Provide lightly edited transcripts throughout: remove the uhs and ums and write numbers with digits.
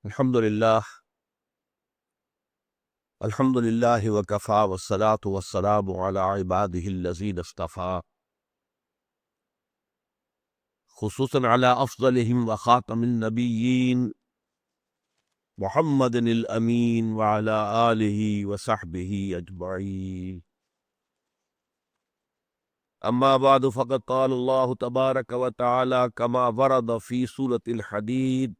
الحمد للہ وکفا والصلاة والسلام علی عبادہ الذین اصطفیٰ خصوصاً علی افضلہم وخاتم النبیین محمد الامین وعلی آلہ وصحبہ اجمعین اما بعد فقد قال اللہ تبارک وتعالی کما ورد فی سورة الحدید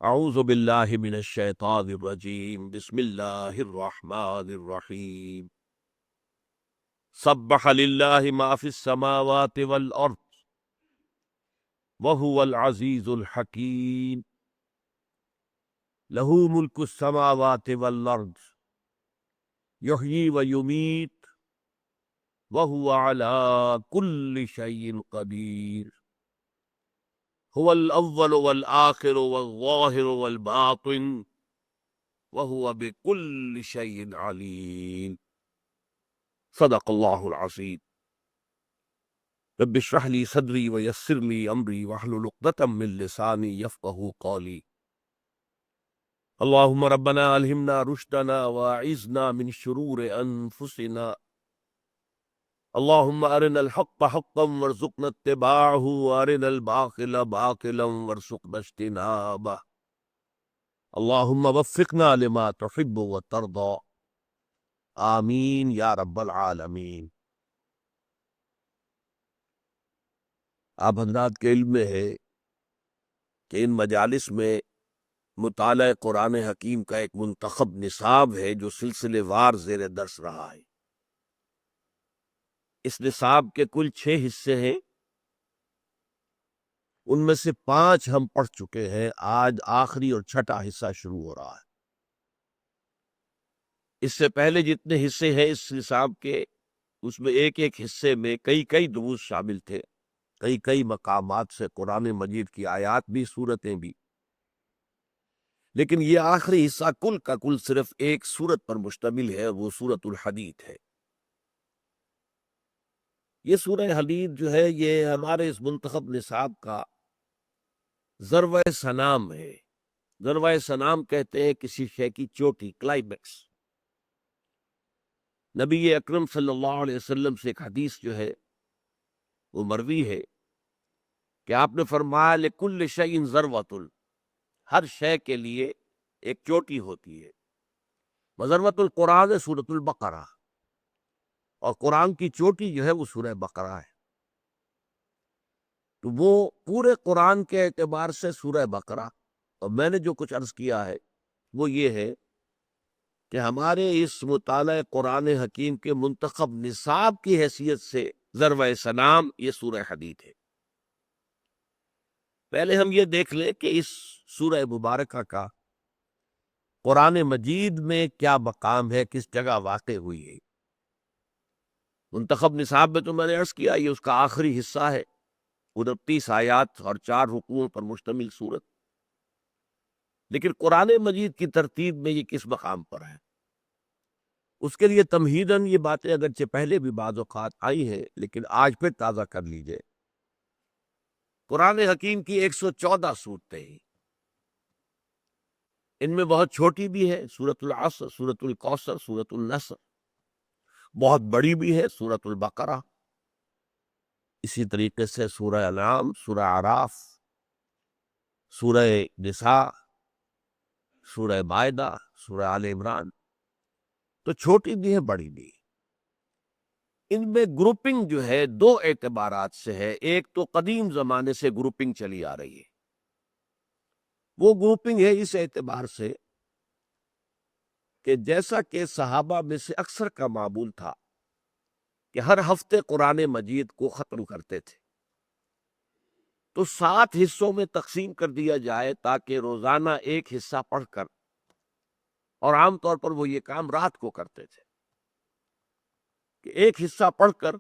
اعوذ باللہ من الشیطان الرجیم بسم اللہ الرحمن الرحیم سبح للہ ما فی السماوات والارض وهو العزیز الحکیم لہ ملک السماوات والارض یحیی ویمیت وهو على كل شیء قدیر هو الاول والآخر والظاہر والباطن وهو بكل شيء علیم صدق اللہ العظیم رب اشرح لي صدری ویسر لي امری واحلل عقدۃ من لسانی یفقہوا قولی اللہم ربنا الہمنا رشدنا واعذنا من شرور انفسنا اللہم ارنا الحق حقا وارزقنا اتباعہ وارنا الباطل باطلا وارزقنا اجتنابہ اللہم وفقنا لما تحب وترضى آمین یا رب العالمین۔ آپ حضرات کے علم میں ہے کہ ان مجالس میں مطالعہ قرآن حکیم کا ایک منتخب نصاب ہے جو سلسلے وار زیر درس رہا ہے۔ اس نصاب کے کل 6 حصے ہیں، ان میں سے 5 ہم پڑھ چکے ہیں، آج آخری اور چھٹا حصہ شروع ہو رہا ہے۔ اس سے پہلے جتنے حصے ہیں اس نصاب کے، اس میں ایک ایک حصے میں کئی دروس شامل تھے، کئی مقامات سے قرآن مجید کی آیات بھی، سورتیں بھی، لیکن یہ آخری حصہ کل کا کل صرف ایک سورت پر مشتمل ہے، وہ سورۃ الحدید ہے۔ یہ سورہ حدید جو ہے یہ ہمارے اس منتخب نصاب کا ذروہ سنام ہے۔ ذروہ سنام کہتے ہیں کسی شے کی چوٹی، کلائمیکس۔ نبی اکرم صلی اللہ علیہ وسلم سے ایک حدیث جو ہے وہ مروی ہے کہ آپ نے فرمایا لکل شیء ذروۃ، ہر شے کے لیے ایک چوٹی ہوتی ہے۔ وذروۃ القرآن سورۃ البقرہ، اور قرآن کی چوٹی جو ہے وہ سورہ بقرہ ہے۔ تو وہ پورے قرآن کے اعتبار سے سورہ بقرہ، اور میں نے جو کچھ عرض کیا ہے وہ یہ ہے کہ ہمارے اس مطالعہ قرآن حکیم کے منتخب نصاب کی حیثیت سے ذروہ سنام یہ سورہ حدید ہے۔ پہلے ہم یہ دیکھ لیں کہ اس سورہ مبارکہ کا قرآن مجید میں کیا مقام ہے، کس جگہ واقع ہوئی ہے۔ منتخب نصاب میں تو میں نے عرض کیا یہ اس کا آخری حصہ ہے، 29 آیات اور 4 رکوعوں پر مشتمل سورت، لیکن قرآن مجید کی ترتیب میں یہ کس مقام پر ہے، اس کے لیے تمہیداً یہ باتیں اگرچہ پہلے بھی بعض اوقات آئی ہیں لیکن آج پھر تازہ کر لیجئے۔ قرآن حکیم کی 114 صورتیں ہیں، ان میں بہت چھوٹی بھی ہے سورۃ العصر، سورۃ الکوثر، سورۃ النصر، بہت بڑی بھی ہے سورۃ البقرہ، اسی طریقے سے سورہ انعام، سورہ اعراف، سورہ نساء، سورہ مائدہ، سورہ آل عمران۔ تو چھوٹی بھی ہے، بڑی بھی ہے۔ ان میں گروپنگ جو ہے 2 اعتبارات سے ہے۔ ایک تو قدیم زمانے سے گروپنگ چلی آ رہی ہے، وہ گروپنگ ہے اس اعتبار سے کہ جیسا کہ صحابہ میں سے اکثر کا معمول تھا کہ ہر ہفتے قرآن مجید کو ختم کرتے تھے، تو 7 حصوں میں تقسیم کر دیا جائے تاکہ روزانہ ایک حصہ پڑھ کر، اور عام طور پر وہ یہ کام رات کو کرتے تھے کہ ایک حصہ پڑھ کر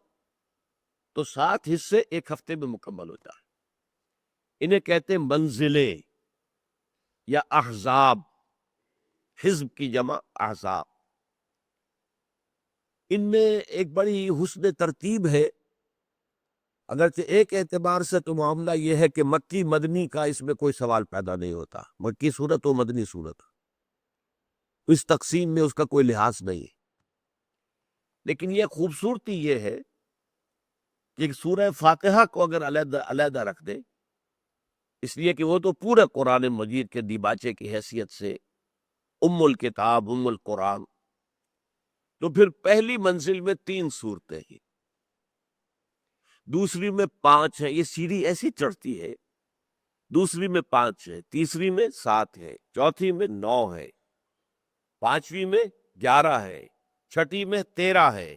تو 7 حصے ایک ہفتے میں مکمل ہو جائے۔ انہیں کہتے ہیں منزلیں یا احزاب، حزب کی جمع احزاب۔ ان میں ایک بڑی حسن ترتیب ہے اگرچہ ایک اعتبار سے تو معاملہ یہ ہے کہ مکی مدنی کا اس میں کوئی سوال پیدا نہیں ہوتا، مکی صورت و مدنی صورت، اس تقسیم میں اس کا کوئی لحاظ نہیں ہے۔ لیکن یہ خوبصورتی یہ ہے کہ سورہ فاتحہ کو اگر علیحدہ علیحدہ رکھ دے، اس لیے کہ وہ تو پورے قرآن مجید کے دیباچے کی حیثیت سے ام الکتاب، ام القرآن، تو پھر پہلی منزل میں 3 صورتیں ہیں، دوسری میں 5 ہیں، یہ سیڑھی ایسی چڑھتی ہے، دوسری میں 5 ہے، تیسری میں 7 ہے، چوتھی میں 9 ہے، پانچویں میں 11 ہے، چھٹی میں 13 ہے،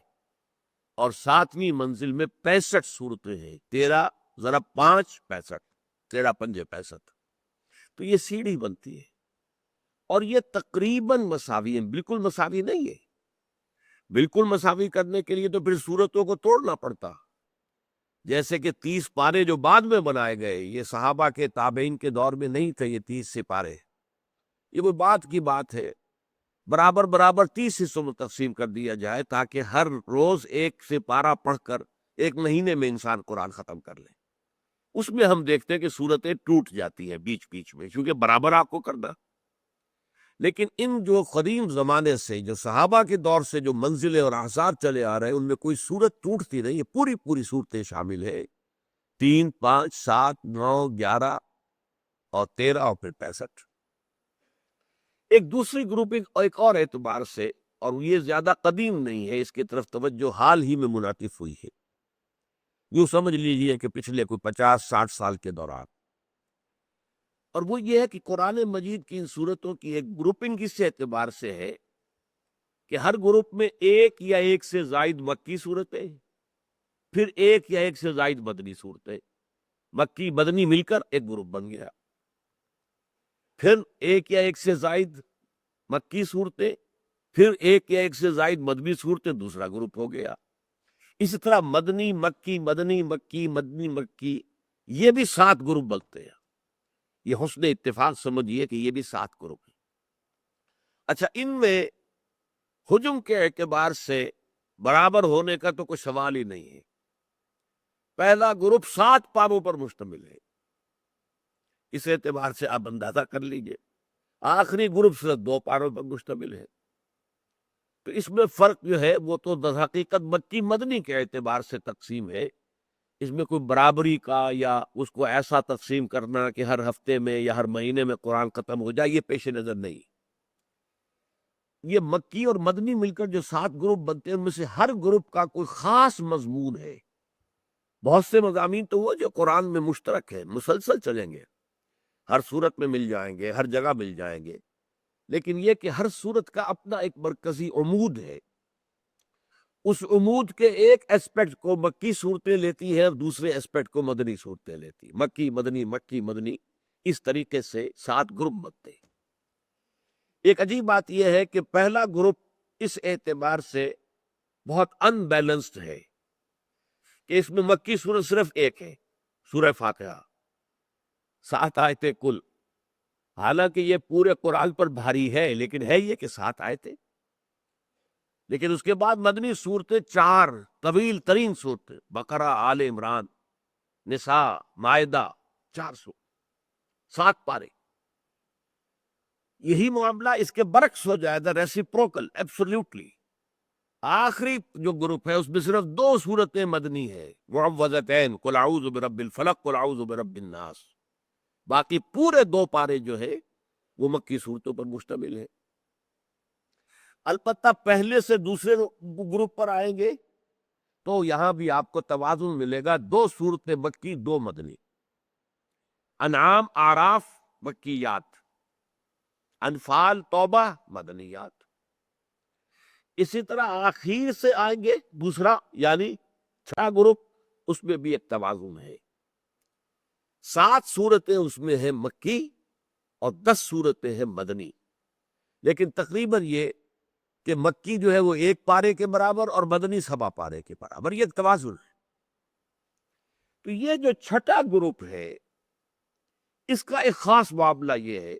اور 7ویں منزل میں 65 صورتیں ہیں۔ 13 ضرب 5 65، 13 پنجے 65، تو یہ سیڑھی بنتی ہے، اور یہ تقریباً مساوی ہیں، بالکل مساوی نہیں ہے۔ بالکل مساوی کرنے کے لیے تو پھر صورتوں کو توڑنا پڑتا، جیسے کہ 30 پارے جو بعد میں بنائے گئے، یہ صحابہ کے تابعین کے دور میں نہیں تھے، یہ 30 سپارے، یہ وہ بات کی بات ہے۔ برابر برابر 30 حصوں میں تقسیم کر دیا جائے تاکہ ہر روز ایک سپارہ پڑھ کر ایک مہینے میں انسان قرآن ختم کر لے۔ اس میں ہم دیکھتے ہیں کہ صورتیں ٹوٹ جاتی ہیں بیچ بیچ میں، کیونکہ برابر آپ کو کرنا۔ لیکن ان جو قدیم زمانے سے، جو صحابہ کے دور سے جو منزلیں اور احزاب چلے آ رہے ہیں، ان میں کوئی صورت ٹوٹتی نہیں ہے، پوری پوری صورتیں شامل ہے، 3 5 7 9 11 اور 13 اور پھر 65۔ ایک دوسری گروپنگ ایک اور اعتبار سے، اور یہ زیادہ قدیم نہیں ہے، اس کی طرف توجہ حال ہی میں منعطف ہوئی ہے، یوں سمجھ لیجئے کہ پچھلے کوئی 50 60 سال کے دوران، اور وہ یہ ہے کہ قرآن مجید کی ان صورتوں کی ایک گروپنگ اس اعتبار سے ہے کہ ہر گروپ میں ایک یا ایک سے زائد مکی صورتیں، پھر ایک یا ایک سے زائد مدنی صورتیں، مکی مدنی مل کر ایک گروپ بن گیا، پھر ایک یا ایک سے زائد مکی صورتیں، پھر ایک یا ایک سے زائد مدنی صورتیں، دوسرا گروپ ہو گیا۔ اسی طرح مدنی مکی مدنی مکی مدنی مکی، یہ بھی 7 گروپ بنتے ہیں۔ یہ حسن اتفاق سمجھیے کہ یہ بھی 7 گروپ ہیں۔ اچھا، ان میں حجم کے اعتبار سے برابر ہونے کا تو کوئی سوال ہی نہیں ہے۔ پہلا گروپ 7 پاروں پر مشتمل ہے، اس اعتبار سے آپ اندازہ کر لیجئے۔ آخری گروپ صرف 2 پاروں پر مشتمل ہے، تو اس میں فرق جو ہے وہ تو در حقیقت مکی مدنی کے اعتبار سے تقسیم ہے، اس میں کوئی برابری کا یا اس کو ایسا تقسیم کرنا کہ ہر ہفتے میں یا ہر مہینے میں قرآن ختم ہو جائے، یہ پیش نظر نہیں۔ یہ مکی اور مدنی مل کر جو 7 گروپ بنتے ہیں، ان میں سے ہر گروپ کا کوئی خاص مضمون ہے۔ بہت سے مضامین تو وہ جو قرآن میں مشترک ہے، مسلسل چلیں گے، ہر صورت میں مل جائیں گے، ہر جگہ مل جائیں گے، لیکن یہ کہ ہر صورت کا اپنا ایک مرکزی عمود ہے، اس عمود کے ایک اسپیکٹ کو مکی صورتیں لیتی ہے اور دوسرے اسپیکٹ کو مدنی صورتیں لیتی، مکی مدنی مکی مدنی، اس طریقے سے 7 گروپ بنتے ہیں۔ ایک عجیب بات یہ ہے کہ پہلا گروپ اس اعتبار سے بہت ان بیلنسڈ ہے کہ اس میں مکی سورت صرف ایک ہے، سورہ فاتحہ، 7 آیتیں کل، حالانکہ یہ پورے قرآن پر بھاری ہے، لیکن ہے یہ کہ 7 آیتیں۔ لیکن اس کے بعد مدنی صورتیں 4 طویل ترین صورتیں، بقرہ، آل عمران، نساء، مائدہ، 4 صورت، 7 پارے۔ یہی معاملہ اس کے برعکس ہو جائے گا، ریسیپروکل، ایبسولوٹلی۔ آخری جو گروپ ہے اس میں صرف 2 صورتیں مدنی ہے، معوذتین، قل اعوذ برب الفلق، قل اعوذ برب الناس، باقی پورے 2 پارے جو ہے وہ مکی صورتوں پر مشتمل ہے۔ البتہ پہلے سے دوسرے گروپ پر آئیں گے تو یہاں بھی آپ کو توازن ملے گا، 2 صورتیں مکی، 2 مدنی، انعام اعراف مکیات، انفال توبہ مدنیات۔ اسی طرح آخر سے آئیں گے دوسرا یعنی 6 گروپ، اس میں بھی ایک توازن ہے، 7 صورتیں اس میں ہیں مکی اور 10 صورتیں ہیں مدنی، لیکن تقریباً یہ کہ مکی جو ہے وہ 1 پارے کے برابر اور مدنی 1.25 پارے کے برابر، یہ ایک توازن ہے۔ تو یہ جو 6 گروپ ہے، اس کا ایک خاص معاملہ یہ ہے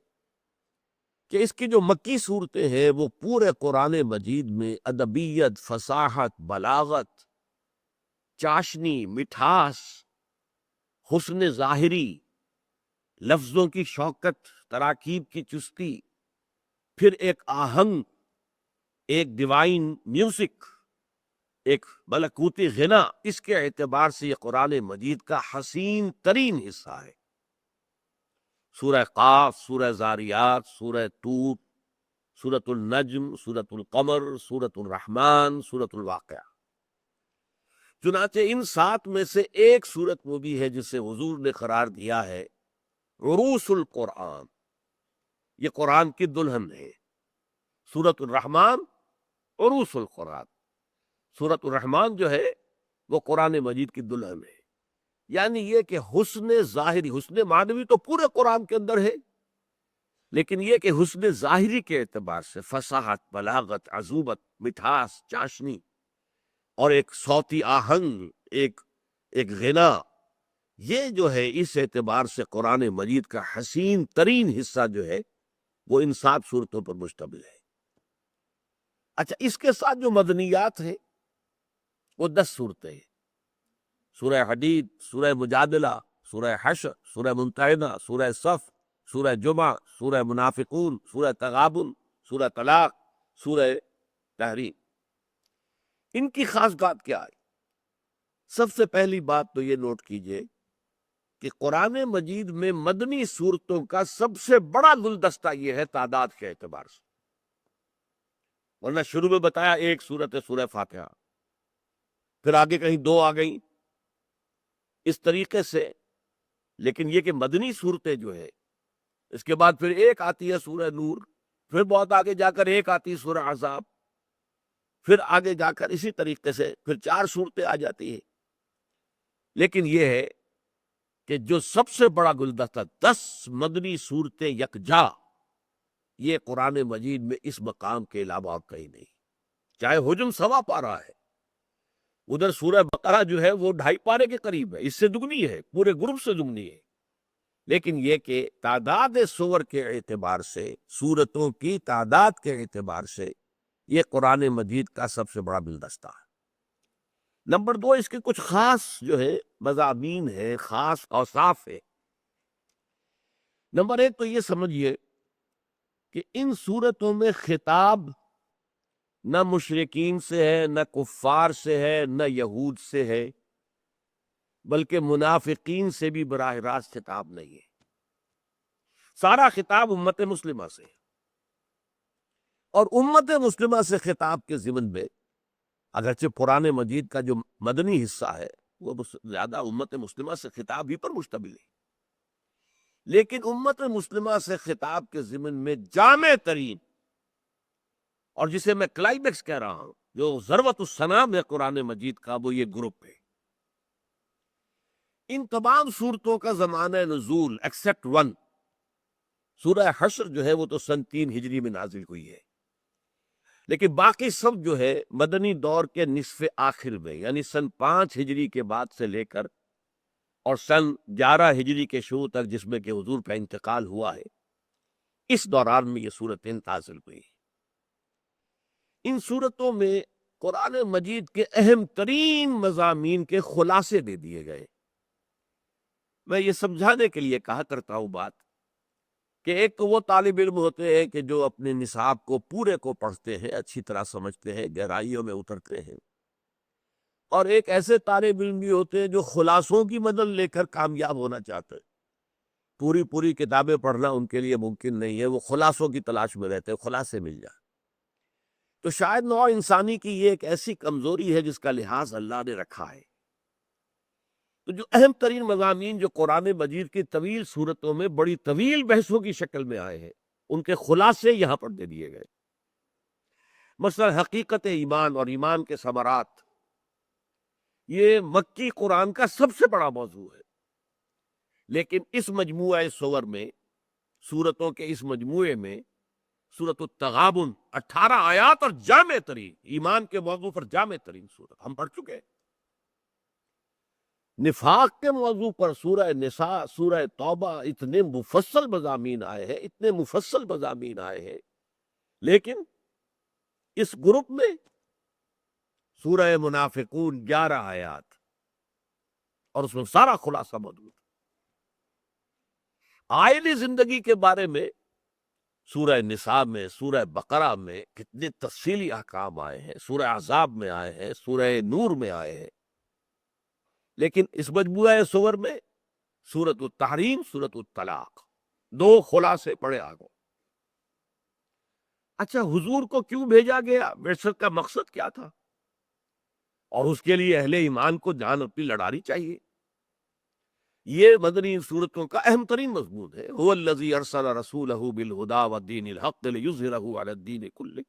کہ اس کی جو مکی صورتیں ہیں وہ پورے قرآن مجید میں ادبیت، فصاحت، بلاغت، چاشنی، مٹھاس، حسن ظاہری، لفظوں کی شوکت، تراکیب کی چستی، پھر ایک آہنگ، ایک ڈیوائن میوزک، ایک ملکوتی غنا، اس کے اعتبار سے یہ قرآن مجید کا حسین ترین حصہ ہے۔ سورہ قاف، سورہ زاریات، سورہ طور، سورۃ النجم، سورۃ القمر، سورۃ الرحمن، سورۃ الواقعہ۔ چنانچہ ان 7 میں سے ایک سورت وہ بھی ہے جسے حضور نے قرار دیا ہے عروس القرآن، یہ قرآن کی دلہن ہے۔ سورۃ الرحمن عروس القرآن، سورۃ الرحمن جو ہے وہ قرآن مجید کی دلہن ہے۔ یعنی یہ کہ حسن ظاہری، حسن معنوی تو پورے قرآن کے اندر ہے، لیکن یہ کہ حسن ظاہری کے اعتبار سے فصاحت، بلاغت، عذوبت، مٹھاس، چاشنی اور ایک صوتی آہنگ، ایک غنا، یہ جو ہے اس اعتبار سے قرآن مجید کا حسین ترین حصہ جو ہے وہ ان 7 صورتوں پر مشتمل ہے۔ اچھا، اس کے ساتھ جو مدنیات ہیں وہ 10 صورتیں ہیں۔ سورہ حدید، سورہ مجادلہ، سورہ حشر، سورہ ممتحنہ، سورہ صف، سورہ جمعہ، سورہ منافقون، سورہ تغابن، سورہ طلاق، سورہ تحریم۔ ان کی خاص بات کیا ہے؟ سب سے پہلی بات تو یہ نوٹ کیجئے کہ قرآن مجید میں مدنی صورتوں کا سب سے بڑا گلدستہ یہ ہے تعداد کے اعتبار سے، ورنہ شروع میں بتایا ایک صورت ہے سورہ فاتحہ، پھر آگے کہیں 2 آ گئیں اس طریقے سے۔ لیکن یہ کہ مدنی صورتیں جو ہے، اس کے بعد پھر ایک آتی ہے سورہ نور، پھر بہت آگے جا کر ایک آتی ہے سورہ احزاب، پھر آگے جا کر اسی طریقے سے پھر 4 صورتیں آ جاتی ہیں۔ لیکن یہ ہے کہ جو سب سے بڑا گلدستہ 10 مدنی صورتیں یکجا، یہ قرآن مجید میں اس مقام کے علاوہ اور کہیں نہیں۔ چاہے حجم 1.25 پارہ ہے، ادھر سورہ بقرہ جو ہے وہ 2.5 پارے کے قریب ہے، اس سے دگنی ہے، پورے گروپ سے دگنی ہے۔ لیکن یہ کہ تعداد سور کے اعتبار سے، سورتوں کی تعداد کے اعتبار سے یہ قرآن مجید کا سب سے بڑا گلدستہ ہے۔ نمبر 2، اس کے کچھ خاص جو ہے مضامین ہے، خاص اوصاف ہے۔ نمبر 1 تو یہ سمجھیے کہ ان سورتوں میں خطاب نہ مشرکین سے ہے، نہ کفار سے ہے، نہ یہود سے ہے، بلکہ منافقین سے بھی براہ راست خطاب نہیں ہے۔ سارا خطاب امت مسلمہ سے ہے، اور امت مسلمہ سے خطاب کے ضمن میں اگرچہ قرآن مجید کا جو مدنی حصہ ہے وہ زیادہ امت مسلمہ سے خطاب ہی پر مشتمل ہے، لیکن امت مسلمہ سے خطاب کے ضمن میں جامع ترین، اور جسے میں کلائمیکس کہہ رہا ہوں، جو ذروۃ السنام ہے قرآن مجید کا، وہ یہ گروپ ہے۔ ان تمام صورتوں کا زمانہ نزول ایکسپٹ 1، سورہ حشر جو ہے وہ تو سن 3 ہجری میں نازل ہوئی ہے، لیکن باقی سب جو ہے مدنی دور کے نصف آخر میں، یعنی سن 5 ہجری کے بعد سے لے کر اور سن 11 ہجری کے شروع تک، جس میں کہ حضور کا انتقال ہوا ہے، اس دوران میں یہ صورتیں نازل ہوئی۔ ان صورتوں میں قرآن مجید کے اہم ترین مضامین کے خلاصے دے دیے گئے۔ میں یہ سمجھانے کے لیے کہا کرتا ہوں بات کہ ایک تو وہ طالب علم ہوتے ہیں کہ جو اپنے نصاب کو پورے کو پڑھتے ہیں، اچھی طرح سمجھتے ہیں، گہرائیوں میں اترتے ہیں، اور ایک ایسے طالب علم بھی ہوتے ہیں جو خلاصوں کی مدد لے کر کامیاب ہونا چاہتے ہیں۔ پوری کتابیں پڑھنا ان کے لیے ممکن نہیں ہے، وہ خلاصوں کی تلاش میں رہتے ہیں، خلاصے مل جائیں۔ تو شاید نوع انسانی کی یہ ایک ایسی کمزوری ہے جس کا لحاظ اللہ نے رکھا ہے۔ تو جو اہم ترین مضامین جو قرآن مجید کی طویل صورتوں میں بڑی طویل بحثوں کی شکل میں آئے ہیں، ان کے خلاصے یہاں پر دے دیے گئے۔ مثلا حقیقت ایمان اور ایمان کے ثمرات، یہ مکی قرآن کا سب سے بڑا موضوع ہے، لیکن اس مجموعہ سور میں، سورتوں کے اس مجموعے میں، سورۃ التغابن 18 آیات اور جامع ترین ایمان کے موضوع پر جامع ترین سورت ہم پڑھ چکے ہیں۔ نفاق کے موضوع پر سورہ نساء، سورہ توبہ، اتنے مفصل مضامین آئے ہیں، اتنے مفصل مضامین آئے ہیں، لیکن اس گروپ میں سورہ منافقون 11 آیات، اور اس میں سارا خلاصہ موجود ہے۔ آئلی زندگی کے بارے میں سورہ نساء میں، سورہ بقرہ میں کتنے تفصیلی احکام آئے ہیں، سورہ احزاب میں آئے ہیں، سورہ نور میں آئے ہیں، لیکن اس مجموعہ سور میں سورۃ التحریم، سورۃ الطلاق، دو خلاصے پڑے آگے۔ اچھا، حضور کو کیوں بھیجا گیا؟ بعثت کا مقصد کیا تھا؟ اور اس کے لیے اہل ایمان کو جان اپنی لڑانی چاہیے۔ یہ مدنی صورتوں کا اہم ترین مضمون ہے۔ هو الذی ارسل رسولہ بالہدی والدین الحق لیظہرہ علی الدین کلہ۔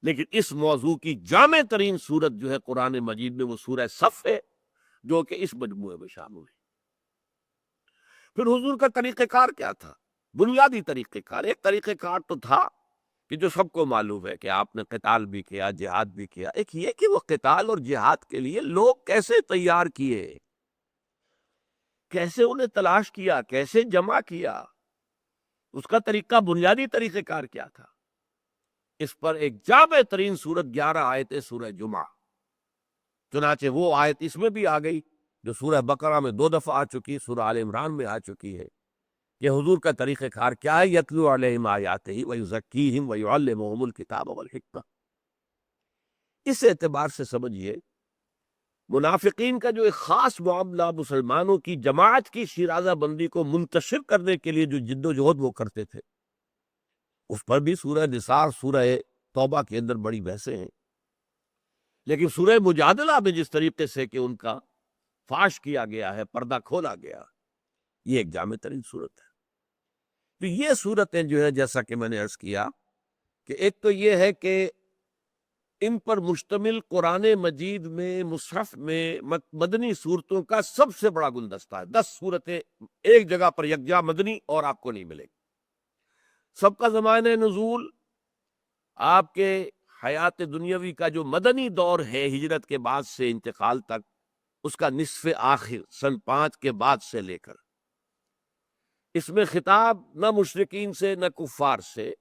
لیکن اس موضوع کی جامع ترین صورت جو ہے قرآن مجید میں، وہ سورہ صف ہے، جو کہ اس مجموعے میں شامل ہے۔ پھر حضور کا طریقہ کار کیا تھا؟ بنیادی طریقہ کار، ایک طریقہ کار تو تھا کہ جو سب کو معلوم ہے کہ آپ نے قتال بھی کیا، جہاد بھی کیا۔ ایک یہ کہ وہ قتال اور جہاد کے لیے لوگ کیسے تیار کیے، کیسے انہیں تلاش کیا، کیسے جمع کیا، اس کا طریقہ، بنیادی طریقہ کار کیا تھا؟ اس پر ایک جامع ترین سورت 11 آیتیں سورہ جمعہ، چنانچہ وہ آیت اس میں بھی آ گئی جو سورہ بقرہ میں 2 دفعہ آ چکی، سورہ آل عمران میں آ چکی ہے، کہ حضور کا طریقہ کار کیا ہے؟ یتلو علیہم آیاتہ ویزکیہم ویعلمہم الکتاب والحکمہ۔ اس اعتبار سے سمجھیے منافقین کا جو ایک خاص معاملہ مسلمانوں کی جماعت کی شیرازہ بندی کو منتشر کرنے کے لیے جو جد و جہد وہ کرتے تھے، اس پر بھی سورہ نساء، سورہ توبہ کے اندر بڑی بحثیں ہیں، لیکن سورہ مجادلہ میں جس طریقے سے کہ ان کا فاش کیا گیا ہے، پردہ کھولا گیا، یہ ایک جامع ترین صورت ہے۔ تو یہ صورتیں جو ہے، جیسا کہ میں نے عرض کیا کہ ایک تو یہ ہے کہ ان پر مشتمل قرآن مجید میں، مصحف میں مدنی صورتوں کا سب سے بڑا گلدستہ ہے۔ 10 صورتیں ایک جگہ پر یکجا مدنی اور آپ کو نہیں ملے گی۔ سب کا زمانہ نزول، آپ کے حیات دنیاوی کا جو مدنی دور ہے ہجرت کے بعد سے انتقال تک، اس کا نصف آخر سن 5 کے بعد سے لے کر، اس میں خطاب نہ مشرکین سے، نہ کفار سے،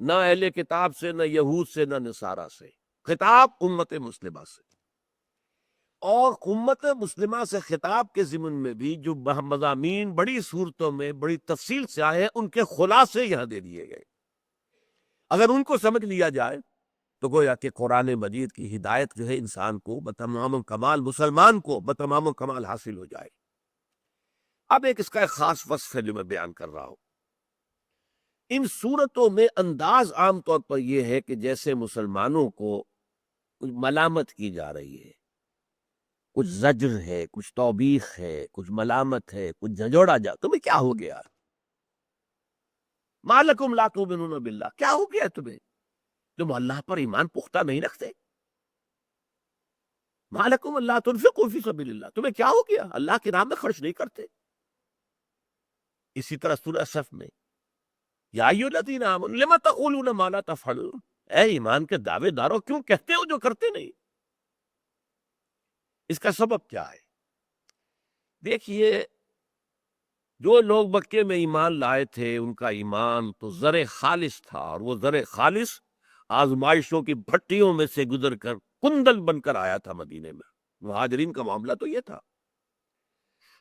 نہ اہل کتاب سے، نہ یہود سے، نہ نصارہ سے، خطاب امت مسلمہ سے۔ اور امت مسلمہ سے خطاب کے ضمن میں بھی جو مضامین بڑی صورتوں میں بڑی تفصیل سے آئے ہیں، ان کے خلاصے یہاں دے دیے گئے۔ اگر ان کو سمجھ لیا جائے تو گویا کہ قرآن مجید کی ہدایت جو ہے انسان کو بتمام و کمال، مسلمان کو بتمام و کمال حاصل ہو جائے۔ اب اس کا ایک خاص وصف ہے جو میں بیان کر رہا ہوں۔ ان صورتوں میں انداز عام طور پر یہ ہے کہ جیسے مسلمانوں کو کچھ ملامت کی جا رہی ہے، کچھ زجر ہے، کچھ توبیخ ہے، کچھ ملامت ہے، کچھ جھنجھوڑا جا، تمہیں کیا ہو گیا؟ ما لکم لا تؤمنون باللہ، کیا ہو گیا تمہیں؟ تم اللہ پر ایمان پختہ نہیں رکھتے؟ ما لکم لا تنفقوا فی سبیل اللہ، تمہیں کیا ہو گیا؟ اللہ کے نام میں خرچ نہیں کرتے؟ اسی طرح سورہ صف میں یا ایھا الذین آمنوا لم تقولون ما لا تفعلون، اے ایمان کے دعوے دارو، کیوں کہتے ہو جو کرتے نہیں؟ اس کا سبب کیا ہے؟ دیکھیے، جو لوگ مکے میں ایمان لائے تھے، ان کا ایمان تو زر خالص تھا، اور وہ زر خالص آزمائشوں کی بھٹیوں میں سے گزر کر کندل بن کر آیا تھا مدینے میں۔ مہاجرین کا معاملہ تو یہ تھا۔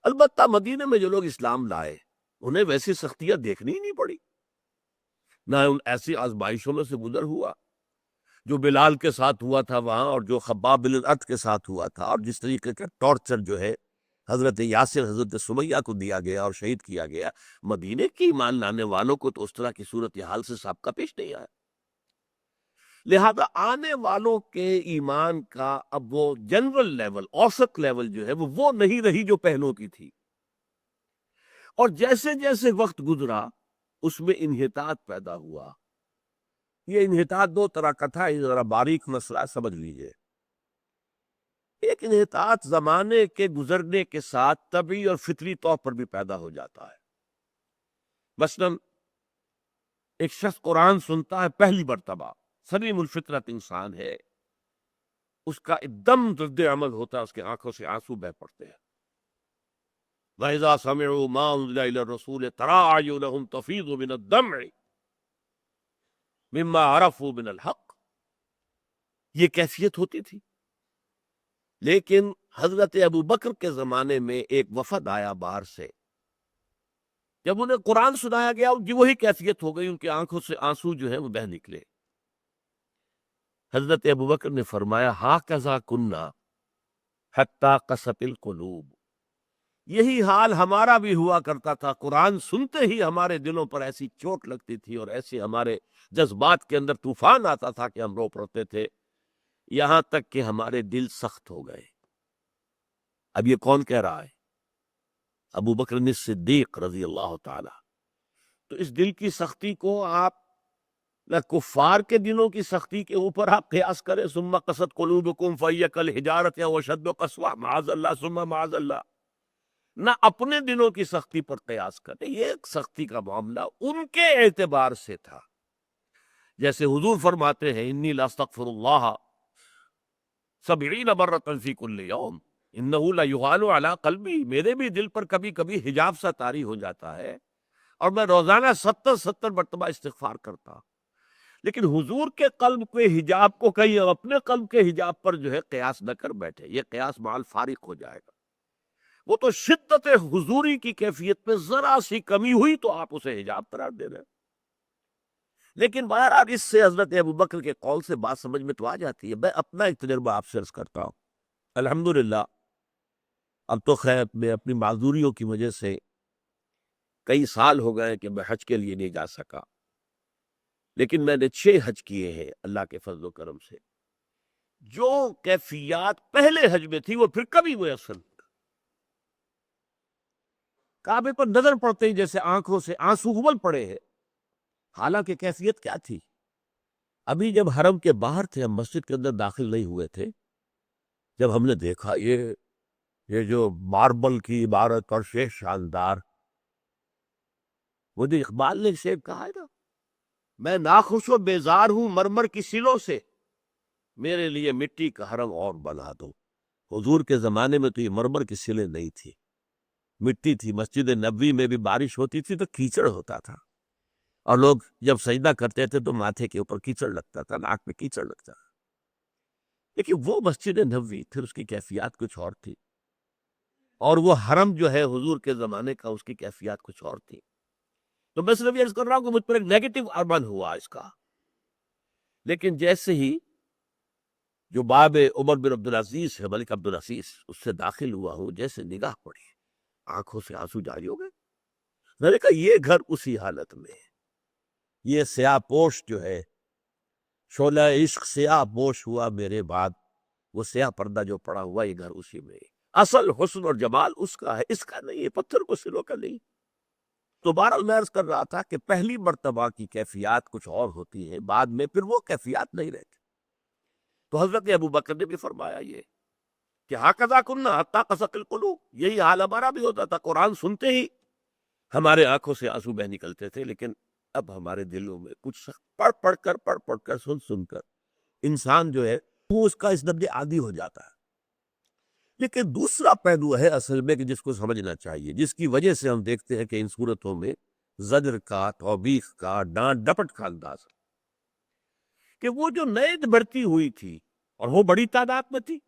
البتہ مدینے میں جو لوگ اسلام لائے، انہیں ویسی سختیاں دیکھنی ہی نہیں پڑی، نہ ان ایسی آزمائشوں میں سے گزر ہوا جو بلال کے ساتھ ہوا تھا وہاں، اور جو خباب بن الارت کے ساتھ ہوا تھا، اور جس طریقے کا ٹارچر جو ہے حضرت یاسر، حضرت سمیہ کو دیا گیا اور شہید کیا گیا، مدینے کی ایمان لانے والوں کو تو اس طرح کی صورتحال سے سابقہ پیش نہیں آیا۔ لہذا آنے والوں کے ایمان کا اب وہ جنرل لیول، اوسط لیول جو ہے وہ نہیں رہی جو پہلوں کی تھی، اور جیسے جیسے وقت گزرا اس میں انحطاط پیدا ہوا۔ یہ انحطاط 2 طرح کا تھا، یہ ذرا باریک مسئلہ سمجھ لیجئے۔ ایک انحطاط زمانے کے گزرنے کے ساتھ طبعی اور فطری طور پر بھی پیدا ہو جاتا ہے۔ مثلاً ایک شخص قرآن سنتا ہے پہلی مرتبہ، سلیم الفطرت انسان ہے، اس کا ایک دم رد عمل ہوتا ہے، اس کے آنکھوں سے آنسو بہہ پڑتے ہیں۔ وَإِذَا سَمِعُوا مَا أُنزِلَ إِلَى الرَّسُولِ تَرَىٰ أَعْيُنَهُمْ تَفِيضُ مِنَ الدَّمْعِ مِمَّا عَرَفُوا مِنَ الْحَقِّ، یہ کیفیت ہوتی تھی۔ لیکن حضرت ابو بکر کے زمانے میں ایک وفد آیا باہر سے، جب انہیں قرآن سنایا گیا ان کی وہی کیفیت ہو گئی، ان کی آنکھوں سے آنسو جو ہے وہ بہہ نکلے۔ حضرت ابوبکر نے فرمایا ہاکذا کننا حتی قست القلوب، یہی حال ہمارا بھی ہوا کرتا تھا، قرآن سنتے ہی ہمارے دلوں پر ایسی چوٹ لگتی تھی اور ایسے ہمارے جذبات کے اندر طوفان آتا تھا کہ ہم رو پڑتے تھے، یہاں تک کہ ہمارے دل سخت ہو گئے۔ اب یہ کون کہہ رہا ہے؟ ابو بکر صدیق رضی اللہ تعالی۔ تو اس دل کی سختی کو آپ نہ کفار کے دلوں کی سختی کے اوپر آپ قیاس کریں، ثم قست قلوبکم فہی کالحجارۃ او اشد قسوہ، معاذ اللہ ثم معاذ اللہ، نہ اپنے دلوں کی سختی پر قیاس کریں۔ یہ ایک سختی کا معاملہ ان کے اعتبار سے تھا، جیسے حضور فرماتے ہیں انی لاستغفر اللہ 70 مرۃ فی کل یوم انہ لیغال علی قلبی، میرے بھی دل پر کبھی کبھی حجاب سا طاری ہو جاتا ہے اور میں روزانہ 70 مرتبہ استغفار کرتا ہوں۔ لیکن حضور کے قلب کے حجاب کو کہیں اپنے قلب کے حجاب پر جو ہے قیاس نہ کر بیٹھے، یہ قیاس مع الفارق ہو جائے گا۔ وہ تو شدت حضوری کی کیفیت میں ذرا سی کمی ہوئی تو آپ اسے حجاب قرار دے رہے ہیں۔ لیکن بہرحال اس سے حضرت ابوبکر کے قول سے بات سمجھ میں تو آ جاتی ہے۔ میں اپنا ایک تجربہ آپ سے عرض کرتا ہوں۔ الحمدللہ اب تو خیر میں اپنی معذوریوں کی وجہ سے کئی سال ہو گئے کہ میں حج کے لیے نہیں جا سکا، لیکن میں نے 6 حج کیے ہیں اللہ کے فضل و کرم سے۔ جو کیفیات پہلے حج میں تھی وہ پھر کبھی میسر نہیں۔ کعبے پر نظر پڑتے ہی جیسے آنکھوں سے آنسو ابل پڑے ہیں، حالانکہ کیفیت کیا تھی؟ ابھی جب حرم کے باہر تھے، ہم مسجد کے اندر داخل نہیں ہوئے تھے، جب ہم نے دیکھا یہ جو ماربل کی عبارت اور شاندار، وہ جو اقبال نے شعر کہا ہے نا، میں ناخوش و بیزار ہوں مرمر کی سلوں سے، میرے لیے مٹی کا حرم اور بنا دو۔ حضور کے زمانے میں تو یہ مرمر کی سلیں نہیں تھی، مٹی تھی۔ مسجد نبوی میں بھی بارش ہوتی تھی تو کیچڑ ہوتا تھا، اور لوگ جب سجدہ کرتے تھے تو ماتھے کے اوپر کیچڑ لگتا تھا، ناک میں کیچڑ لگتا تھا۔ لیکن وہ مسجد نبوی پھر اس کی کیفیات کچھ اور تھی، اور وہ حرم جو ہے حضور کے زمانے کا اس کی کیفیات کچھ اور تھی۔ تو میں صرف یہ عرض کر رہا ہوں کہ مجھ پر ایک نیگیٹو اربن ہوا اس کا، لیکن جیسے ہی جو باب عمر بن عبدالعزیز ہے، ملک عبدالعزیز، اس سے داخل ہوا ہوں، جیسے نگاہ پڑی آنکھوں سے آنسو جاری ہو گئے۔ میں نے کہا یہ گھر اسی حالت میں ہے، یہ سیاہ پوش جو ہے، شعلہ عشق سیاہ پوش ہوا میرے بعد، وہ سیاہ پردہ جو پڑا ہوا یہ گھر اسی میں ہے۔ اصل حسن اور جمال اس کا ہے، اس کا نہیں ہے، پتھر کو سلوں کا نہیں۔ تو بہرحال میں عرض کر رہا تھا کہ پہلی مرتبہ کی کیفیات کچھ اور ہوتی ہیں، بعد میں پھر وہ کیفیات نہیں رہتی۔ تو حضرت ابوبکر نے بھی فرمایا یہ کہ ہاکذا کننا حتی قست القلوب، یہی حال ہمارا بھی ہوتا تھا، قرآن سنتے ہی ہمارے آنکھوں سے آنسو بہ نکلتے تھے، لیکن اب ہمارے دلوں میں کچھ پڑھ پڑھ کر سن کر انسان جو ہے وہ اس کا اس درجے عادی ہو جاتا ہے۔ لیکن دوسرا پہلو ہے اصل میں کہ جس کو سمجھنا چاہیے، جس کی وجہ سے ہم دیکھتے ہیں کہ ان صورتوں میں زجر کا، توبیخ کا، ڈانٹ ڈپٹ کا انداز ہے، کہ وہ جو نیند بڑھتی ہوئی تھی اور وہ بڑی تعداد میں تھی۔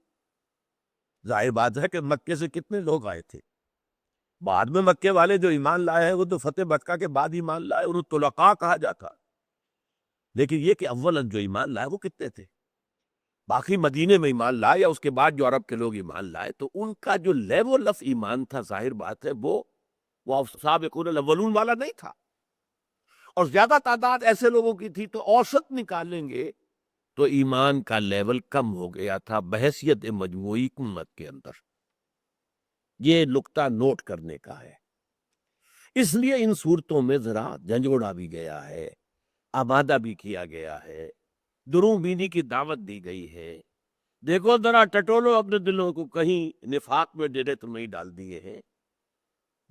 ظاہر بات ہے کہ مکے سے کتنے لوگ آئے تھے، بعد میں مکے والے جو ایمان لائے ہیں وہ تو فتح مکہ کے بعد ایمان لائے، انہوں طلقاء کہا جاتا، لیکن یہ کہ اولاً جو ایمان لائے وہ کتنے تھے؟ باقی مدینے میں ایمان لائے یا اس کے بعد جو عرب کے لوگ ایمان لائے، تو ان کا جو لیول آف ایمان تھا، ظاہر بات ہے وہ سابقون الاولون والا نہیں تھا، اور زیادہ تعداد ایسے لوگوں کی تھی تو اوسط نکالیں گے تو ایمان کا لیول کم ہو گیا تھا بحیثیت مجموعی امت کے اندر۔ یہ نقطہ نوٹ کرنے کا ہے۔ اس لیے ان صورتوں میں ذرا جھنجھوڑا بھی گیا ہے، آمادہ بھی کیا گیا ہے، دروں بینی کی دعوت دی گئی ہے۔ دیکھو ذرا ٹٹولو اپنے دلوں کو، کہیں نفاق میں ڈیرے تو نہیں ڈال دیے ہیں،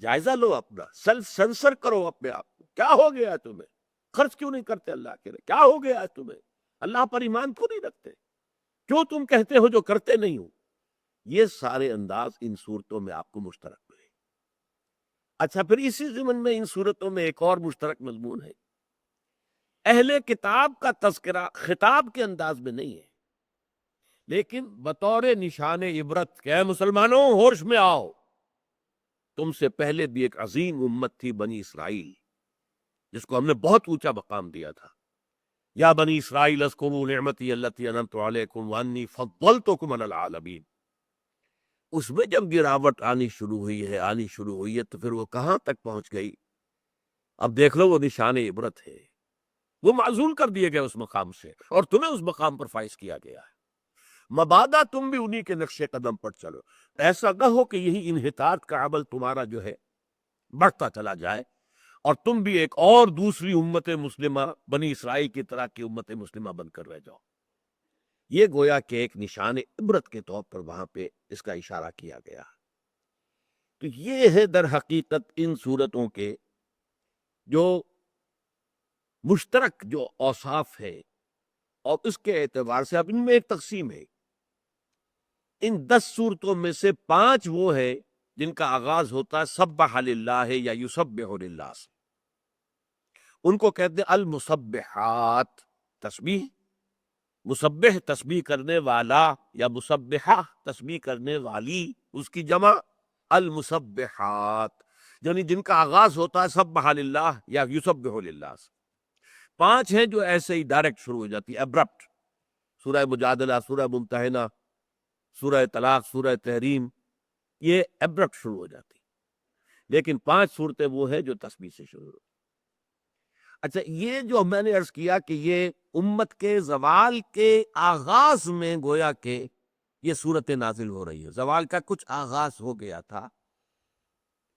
جائزہ لو اپنا، سیلف سینسر کرو اپنے آپ کو، کیا ہو گیا ہے تمہیں؟ خرچ کیوں نہیں کرتے اللہ کے لیے؟ کیا ہو گیا ہے تمہیں؟ اللہ پر ایمان کیوں نہیں رکھتے؟ کیوں تم کہتے ہو جو کرتے نہیں ہو؟ یہ سارے انداز ان صورتوں میں آپ کو مشترک ملے۔ اچھا، پھر اسی ضمن میں ان صورتوں میں ایک اور مشترک مضمون ہے۔ اہل کتاب کا تذکرہ خطاب کے انداز میں نہیں ہے، لیکن بطور نشان عبرت کہ اے مسلمانوں ہوش میں آؤ، تم سے پہلے بھی ایک عظیم امت تھی بنی اسرائیل، جس کو ہم نے بہت اونچا مقام دیا تھا۔ یا بنی اسرائیل اذکروا نعمتی التی انعمت علیکم وانی فضلتکم علی العالمین۔ اس میں جب گراوٹ آنی شروع ہوئی ہے تو پھر وہ کہاں تک پہنچ گئی؟ اب دیکھ لو، وہ نشان عبرت ہے۔ وہ معزول کر دیے گئے اس مقام سے، اور تمہیں اس مقام پر فائز کیا گیا ہے۔ مبادا تم بھی انہی کے نقش قدم پر چلو، ایسا نہ ہو کہ یہی انحطاط کا عمل تمہارا جو ہے بڑھتا چلا جائے، اور تم بھی ایک اور دوسری امت مسلمہ بنی اسرائیل کی طرح کی امت مسلمہ بن کر رہ جاؤ۔ یہ گویا کہ ایک نشان عبرت کے طور پر وہاں پہ اس کا اشارہ کیا گیا۔ تو یہ ہے در حقیقت ان صورتوں کے جو مشترک جو اوصاف ہے، اور اس کے اعتبار سے اب ان میں ایک تقسیم ہے۔ ان 10 صورتوں میں سے 5 وہ ہے جن کا آغاز ہوتا ہے سبح للہ یا یسبح للہ سے۔ ان کو کہتے ہیں المسبحات، تسبیح، مسبح تسبیح کرنے والا، یا مسبحہ تسبیح کرنے والی، اس کی جمع المسبحات، یعنی جن کا آغاز ہوتا ہے سبح للہ یا یسبح للہ سے۔ 5 ہیں جو ایسے ہی ڈائریکٹ شروع ہو جاتی ہے، ابرپٹ، سورہ مجادلہ، سورہ ممتحنہ، سورہ طلاق، سورہ تحریم، یہ ابرپٹ شروع ہو جاتی۔ لیکن 5 صورتیں وہ ہیں جو تسبیح سے شروع ہوتی۔ اچھا، یہ جو میں نے عرض کیا کہ یہ امت کے زوال کے آغاز میں گویا کہ یہ صورت نازل ہو رہی ہے، زوال کا کچھ آغاز ہو گیا تھا،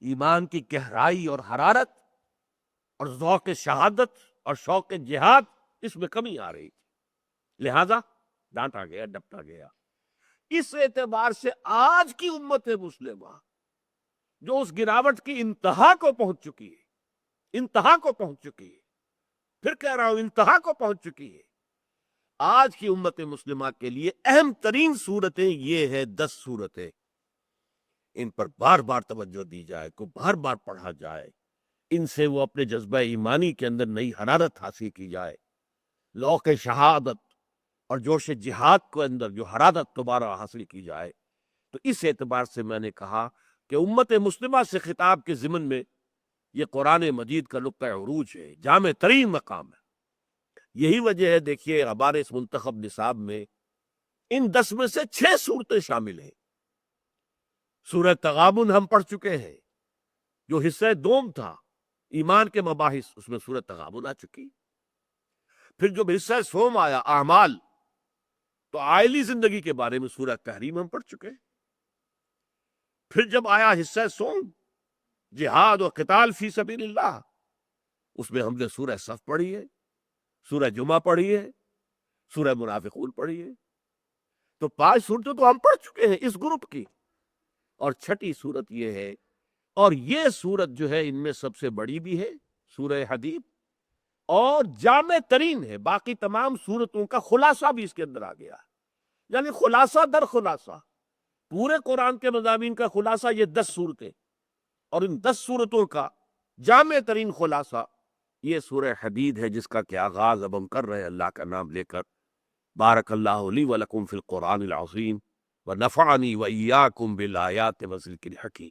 ایمان کی گہرائی اور حرارت اور ذوق شہادت اور شوق جہاد، اس میں کمی آ رہی تھی، لہذا ڈانٹا گیا، ڈپٹا گیا۔ اس اعتبار سے آج کی امت مسلمہ جو اس گراوٹ کی انتہا کو پہنچ چکی ہے، انتہا کو پہنچ چکی ہے، پھر کہہ رہا ہوں انتہا کو پہنچ چکی ہے، آج کی امت مسلمہ کے لیے اہم ترین صورتیں یہ ہے 10 صورتیں۔ ان پر بار بار توجہ دی جائے، کو بار بار پڑھا جائے، ان سے وہ اپنے جذبہ ایمانی کے اندر نئی حرارت حاصل کی جائے، ذوق شہادت اور جوش جہاد کو اندر جو حرارت دوبارہ حاصل کی جائے۔ تو اس اعتبار سے میں نے کہا کہ امت مسلمہ سے خطاب کے ضمن میں یہ قرآن مجید کا نقطہ عروج ہے، جامع ترین مقام ہے۔ یہی وجہ ہے، دیکھیے ہمارے اس منتخب نصاب میں ان 10 میں سے 6 صورتیں شامل ہیں۔ سورہ تغابن ہم پڑھ چکے ہیں، جو حصہ دوم تھا ایمان کے مباحث، اس میں سورہ تغابن آ چکی۔ پھر جو حصہ سوم آیا اعمال، تو عائلی زندگی کے بارے میں سورہ تحریم ہم پڑھ چکے۔ پھر جب آیا حصہ سوم جہاد و قتال فی سبیل اللہ، اس میں ہم نے سورہ صف پڑھی ہے، سورہ جمعہ پڑھی ہے، سورہ منافقون پڑھی ہے۔ تو 5 صورتیں تو ہم پڑھ چکے ہیں اس گروپ کی، اور 6ٹھی صورت یہ ہے، اور یہ صورت جو ہے ان میں سب سے بڑی بھی ہے، سورہ حدید، اور جامع ترین ہے۔ باقی تمام صورتوں کا خلاصہ بھی اس کے اندر آ گیا ہے، یعنی خلاصہ در خلاصہ، پورے قرآن کے مضامین کا خلاصہ یہ 10 صورتیں، اور ان 10 صورتوں کا جامع ترین خلاصہ یہ سورہ حدید ہے، جس کا کہ آغاز اب ہم کر رہے ہیں اللہ کا نام لے کر۔ بارک اللہ لی ولکم فی القرآن العظیم ونفعنی وإیاکم بالآیات والذکر الحکیم۔